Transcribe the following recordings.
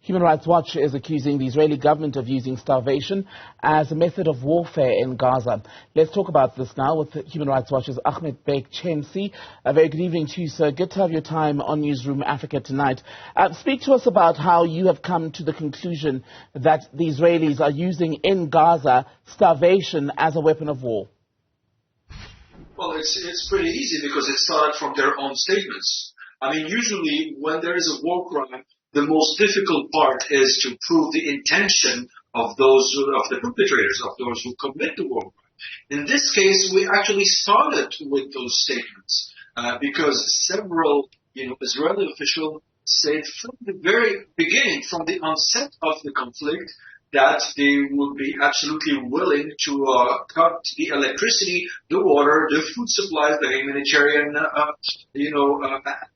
Human Rights Watch is accusing the Israeli government of using starvation as a method of warfare in Gaza. Let's talk about this now with Human Rights Watch's Ahmed Benchemsi. A very good evening to you, sir. Good to have your time on Newzroom Afrika tonight. Speak to us about how you have come to the conclusion that the Israelis are using in Gaza starvation as a weapon of war. Well, it's pretty easy because it started from their own statements. I mean, usually when there is a war crime, the most difficult part is to prove the intention of the perpetrators, of those who commit the war crime. In this case, we actually started with those statements because several, Israeli officials said from the very beginning, from the onset of the conflict, that they would be absolutely willing to cut the electricity, the water, the food supplies, the humanitarian,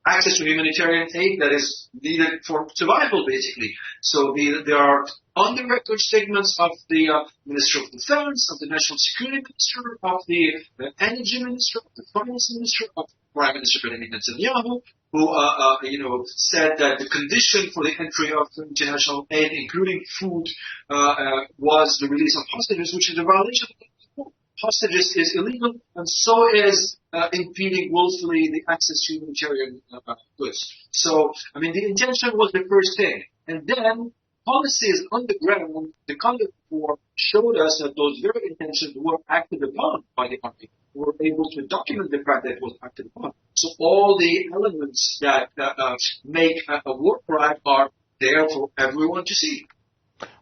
access to humanitarian aid that is needed for survival, basically. So there are on-the-record statements of the Minister of Defense, of the National Security Minister, of the Energy Minister, of the Finance Minister, of Prime Minister Benjamin Netanyahu, who said that the condition for the entry of international aid, including food, was the release of hostages, which is a violation of the law. Hostages is illegal, and so is impeding willfully the access to humanitarian goods. So, I mean, the intention was the first thing. And then policies on the ground, the conduct of war, showed us that those very intentions were acted upon by the army. We were able to document the fact that it was acted upon. So all the elements that make a war crime are there for everyone to see.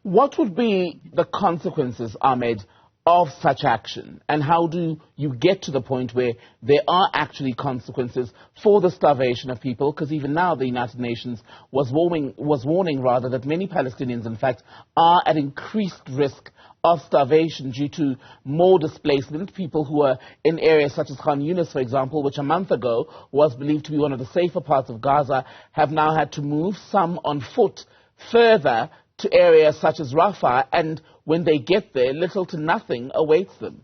What would be the consequences, Ahmed, of such action? And how do you get to the point where there are actually consequences for the starvation of people? Because even now the United Nations was warning that many Palestinians, in fact, are at increased risk of starvation due to more displacement. People who are in areas such as Khan Yunis, for example, which a month ago was believed to be one of the safer parts of Gaza, have now had to move, some on foot, further to areas such as Rafah, and when they get there, little to nothing awaits them.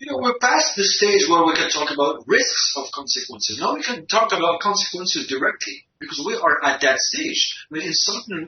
We're past the stage where we can talk about risks of consequences. Now we can talk about consequences directly, because we are at that stage. I mean,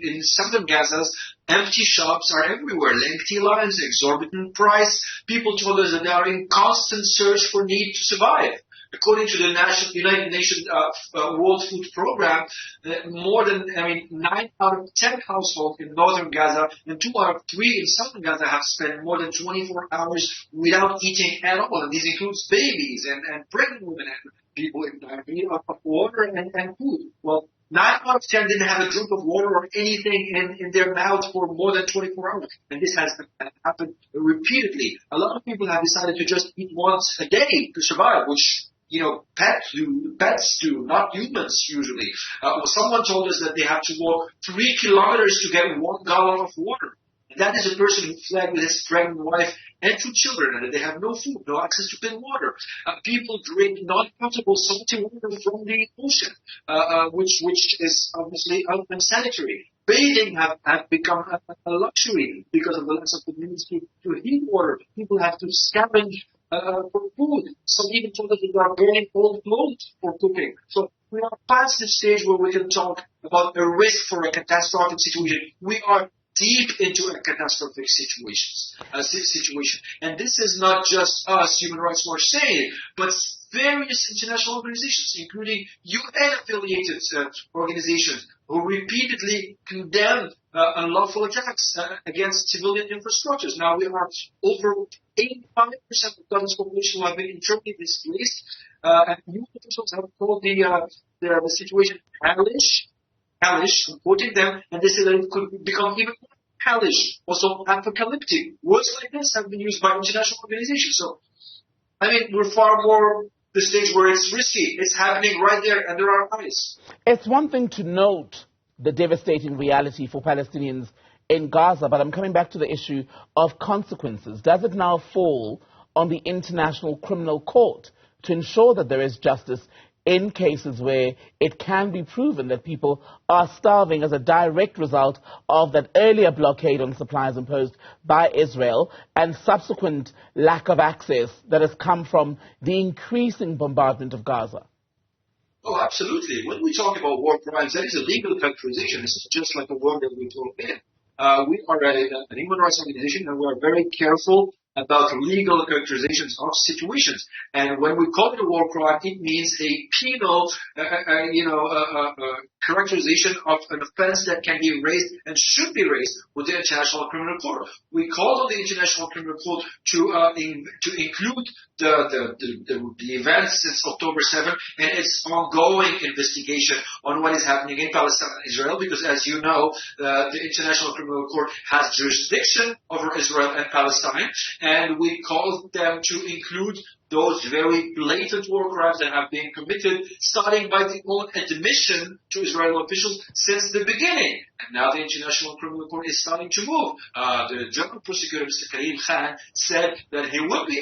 in southern Gaza, empty shops are everywhere, lengthy lines, exorbitant price. People told us that they are in constant search for need to survive. According to the United Nations World Food Program, 9 out of 10 households in northern Gaza and 2 out of 3 in southern Gaza have spent more than 24 hours without eating at all. And this includes babies and pregnant women and people in need of water and food. Well, 9 out of 10 didn't have a drop of water or anything in their mouth for more than 24 hours. And this has happened repeatedly. A lot of people have decided to just eat once a day to survive, which pets do, not humans usually. Someone told us that they have to walk 3 kilometers to get 1 gallon of water. And that is a person who fled with his pregnant wife and 2 children, and they have no food, no access to clean water. People drink non-potable salty water from the ocean, which is obviously unsanitary. Bathing have become a luxury because of the lack of the means to heat water. People have to scavenge for food. Some even told us that they are burning old clothes for cooking. So we are past the stage where we can talk about a risk for a catastrophic situation. We are deep into a catastrophic situation. And this is not just us, Human Rights Watch, saying it, but various international organizations, including UN-affiliated organizations, who repeatedly condemn unlawful attacks against civilian infrastructures. Now we are over 85% of Gaza's population who have been internally displaced, and UN officials have called the situation hellish, quoting them, and they say that it could become even more hellish, also apocalyptic. Words like this have been used by international organizations. So, I mean, we're far more the stage where it's risky. It's happening right there under our eyes. It's one thing to note the devastating reality for Palestinians in Gaza, but I'm coming back to the issue of consequences. Does it now fall on the International Criminal Court to ensure that there is justice in cases where it can be proven that people are starving as a direct result of that earlier blockade on supplies imposed by Israel and subsequent lack of access that has come from the increasing bombardment of Gaza? Oh, absolutely. When we talk about war crimes, that is a legal characterization. It's just like a word that we throw in. We are an human rights organization, and we are very careful about legal characterizations of situations. And when we call it a war crime, it means a penal, characterization of an offense that can be raised and should be raised with the International Criminal Court. We called on the International Criminal Court to include the events since October 7th and its ongoing investigation on what is happening in Palestine and Israel, because as you know, the International Criminal Court has jurisdiction over Israel and Palestine, and we called them to include those very blatant war crimes that have been committed, starting by the own admission to Israeli officials since the beginning. And now the International Criminal Court is starting to move. The General Prosecutor, Mr. Karim Khan, said that he will be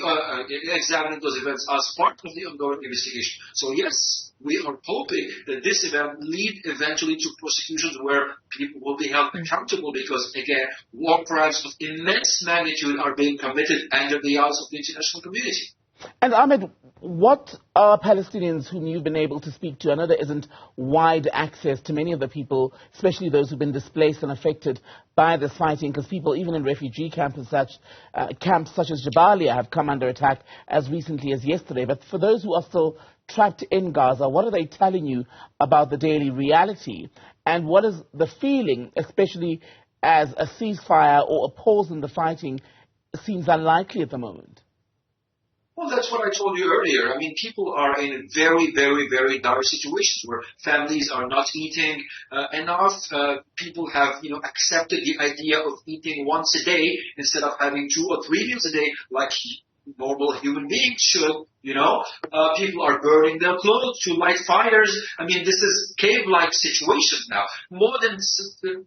examining those events as part of the ongoing investigation. So yes, we are hoping that this event lead eventually to prosecutions where people will be held accountable, because again, war crimes of immense magnitude are being committed under the eyes of the international community. And Ahmed, what are Palestinians whom you've been able to speak to? I know there isn't wide access to many of the people, especially those who've been displaced and affected by this fighting, because people, even in refugee camps such as Jabalia, have come under attack as recently as yesterday. But for those who are still trapped in Gaza, what are they telling you about the daily reality? And what is the feeling, especially as a ceasefire or a pause in the fighting seems unlikely at the moment? Well, that's what I told you earlier. I mean, people are in very, very, very dire situations where families are not eating enough. People have, accepted the idea of eating once a day instead of having 2 or 3 meals a day like normal human beings should. People are burning their clothes to light fires. I mean, this is cave-like situation now. More than 50%,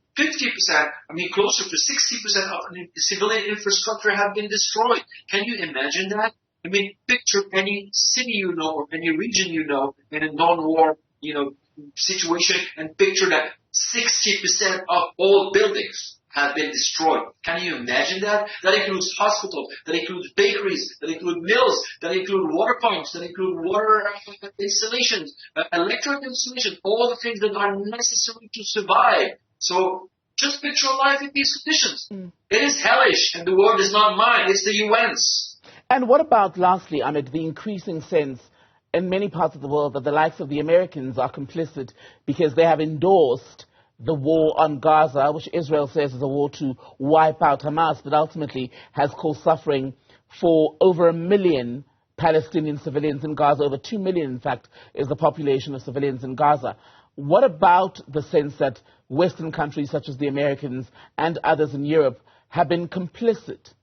closer to 60% of civilian infrastructure have been destroyed. Can you imagine that? I mean, picture any city or any region in a non-war, situation, and picture that 60% of all buildings have been destroyed. Can you imagine that? That includes hospitals, that includes bakeries, that includes mills, that include water pumps, that include water installations, electric installations, all the things that are necessary to survive. So just picture life in these conditions. It is hellish, and the word is not mine, it's the UN's. And what about, lastly, Ahmed, the increasing sense in many parts of the world that the likes of the Americans are complicit because they have endorsed the war on Gaza, which Israel says is a war to wipe out Hamas, but ultimately has caused suffering for over 1 million Palestinian civilians in Gaza. Over 2 million, in fact, is the population of civilians in Gaza. What about the sense that Western countries such as the Americans and others in Europe have been complicit?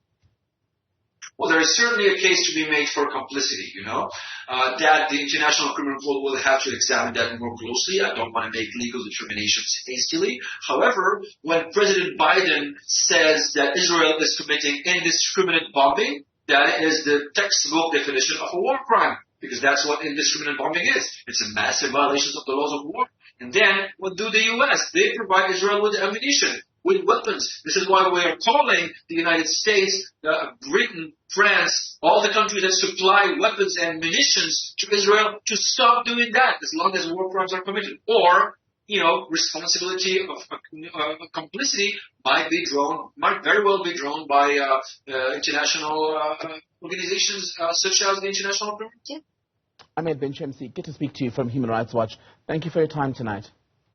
Well, there is certainly a case to be made for complicity, that the International Criminal Court will have to examine that more closely. I don't want to make legal determinations hastily. However, when President Biden says that Israel is committing indiscriminate bombing, that is the textbook definition of a war crime, because that's what indiscriminate bombing is. It's a massive violation of the laws of war. And then, what do the U.S.? They provide Israel with ammunition, with weapons. This is why we are calling the United States, Britain, France, all the countries that supply weapons and munitions to Israel to stop doing that as long as war crimes are committed. Or, responsibility of complicity might very well be drawn by international organizations such as the International Criminal Court. Ahmed Benchemsi, good to speak to you from Human Rights Watch. Thank you for your time tonight.